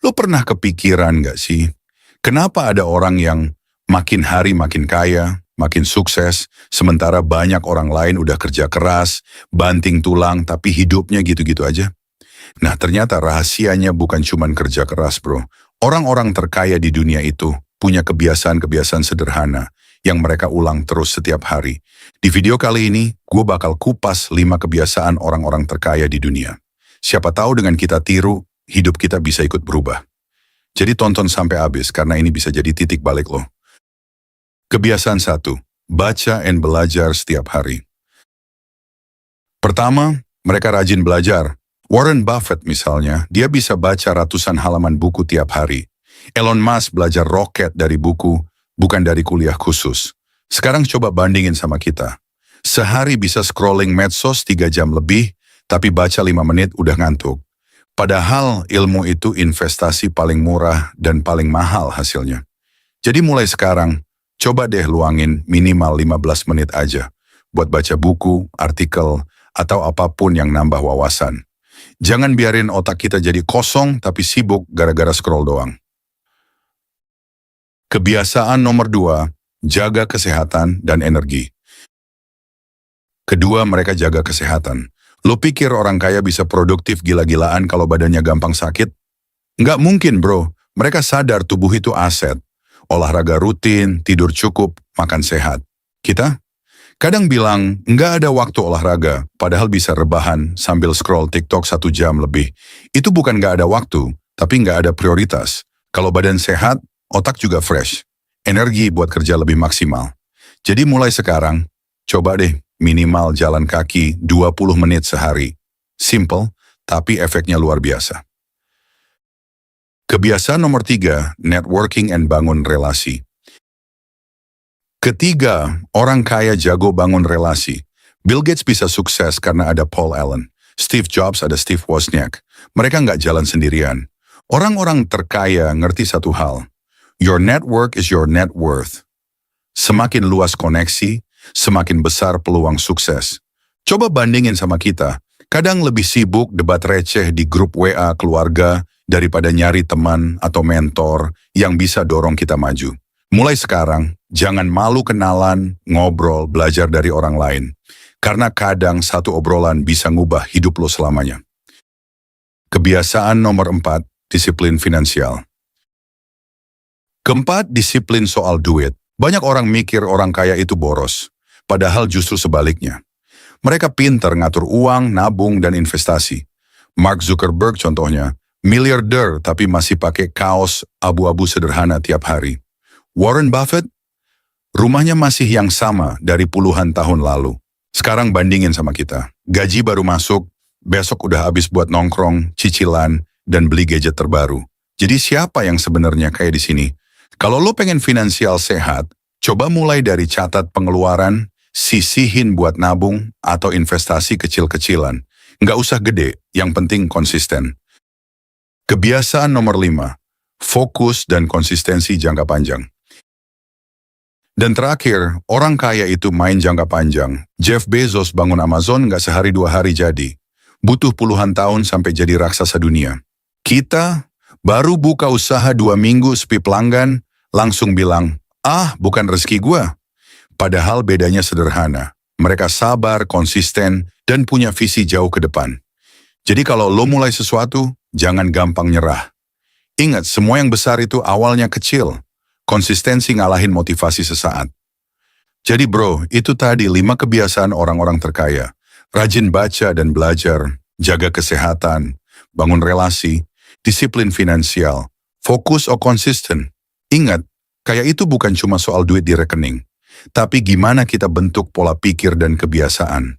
Lo pernah kepikiran nggak sih, kenapa ada orang yang makin hari makin kaya, makin sukses, sementara banyak orang lain udah kerja keras, banting tulang, tapi hidupnya gitu-gitu aja? Nah, ternyata rahasianya bukan cuman kerja keras, bro. Orang-orang terkaya di dunia itu punya kebiasaan-kebiasaan sederhana yang mereka ulang terus setiap hari. Di video kali ini, gue bakal kupas 5 kebiasaan orang-orang terkaya di dunia. Siapa tahu dengan kita tiru, hidup kita bisa ikut berubah. Jadi tonton sampai habis karena ini bisa jadi titik balik lo. Kebiasaan 1, baca dan belajar setiap hari. Pertama, mereka rajin belajar. Warren Buffett misalnya, dia bisa baca ratusan halaman buku tiap hari. Elon Musk belajar roket dari buku, bukan dari kuliah khusus. Sekarang coba bandingin sama kita. Sehari bisa scrolling medsos 3 jam lebih, tapi baca 5 menit udah ngantuk. Padahal ilmu itu investasi paling murah dan paling mahal hasilnya. Jadi mulai sekarang, coba deh luangin minimal 15 menit aja buat baca buku, artikel, atau apapun yang nambah wawasan. Jangan biarin otak kita jadi kosong tapi sibuk gara-gara scroll doang. Kebiasaan nomor 2, jaga kesehatan dan energi. Kedua, mereka jaga kesehatan. Lo pikir orang kaya bisa produktif gila-gilaan kalau badannya gampang sakit? Nggak mungkin, bro. Mereka sadar tubuh itu aset. Olahraga rutin, tidur cukup, makan sehat. Kita? Kadang bilang, nggak ada waktu olahraga, padahal bisa rebahan sambil scroll TikTok 1 jam lebih. Itu bukan nggak ada waktu, tapi nggak ada prioritas. Kalau badan sehat, otak juga fresh. Energi buat kerja lebih maksimal. Jadi mulai sekarang, coba deh minimal jalan kaki 20 menit sehari. Simple, tapi efeknya luar biasa. Kebiasaan nomor 3, networking and bangun relasi. Ketiga, orang kaya jago bangun relasi. Bill Gates bisa sukses karena ada Paul Allen. Steve Jobs ada Steve Wozniak. Mereka nggak jalan sendirian. Orang-orang terkaya ngerti satu hal. Your network is your net worth. Semakin luas koneksi, semakin besar peluang sukses. Coba bandingin sama kita. Kadang lebih sibuk debat receh di grup WA keluarga daripada nyari teman atau mentor yang bisa dorong kita maju. Mulai sekarang, jangan malu kenalan, ngobrol, belajar dari orang lain. Karena kadang satu obrolan bisa ngubah hidup lo selamanya. Kebiasaan nomor 4, disiplin finansial. Keempat, disiplin soal duit. Banyak orang mikir orang kaya itu boros. Padahal justru sebaliknya. Mereka pintar ngatur uang, nabung, dan investasi. Mark Zuckerberg contohnya, miliarder tapi masih pakai kaos abu-abu sederhana tiap hari. Warren Buffett, rumahnya masih yang sama dari puluhan tahun lalu. Sekarang bandingin sama kita. Gaji baru masuk, besok udah habis buat nongkrong, cicilan, dan beli gadget terbaru. Jadi siapa yang sebenarnya kaya di sini? Kalau lo pengen finansial sehat, coba mulai dari catat pengeluaran, sisihin buat nabung, atau investasi kecil-kecilan. Nggak usah gede, yang penting konsisten. Kebiasaan nomor 5, fokus dan konsistensi jangka panjang. Dan terakhir, orang kaya itu main jangka panjang. Jeff Bezos bangun Amazon nggak sehari 2 hari jadi. Butuh puluhan tahun sampai jadi raksasa dunia. Kita baru buka usaha 2 minggu sepi pelanggan, langsung bilang, bukan rezeki gua. Padahal bedanya sederhana. Mereka sabar, konsisten, dan punya visi jauh ke depan. Jadi kalau lo mulai sesuatu, jangan gampang nyerah. Ingat, semua yang besar itu awalnya kecil. Konsistensi ngalahin motivasi sesaat. Jadi bro, itu tadi 5 kebiasaan orang-orang terkaya. Rajin baca dan belajar, jaga kesehatan, bangun relasi, disiplin finansial, fokus atau konsisten. Ingat, kaya itu bukan cuma soal duit di rekening, tapi gimana kita bentuk pola pikir dan kebiasaan.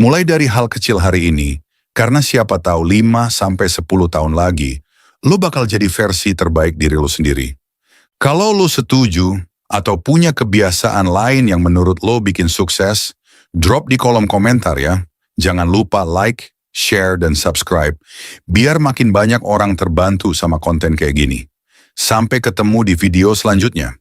Mulai dari hal kecil hari ini, karena siapa tahu 5-10 tahun lagi, lo bakal jadi versi terbaik diri lo sendiri. Kalau lo setuju atau punya kebiasaan lain yang menurut lo bikin sukses, drop di kolom komentar ya. Jangan lupa like, share, dan subscribe, biar makin banyak orang terbantu sama konten kayak gini. Sampai ketemu di video selanjutnya.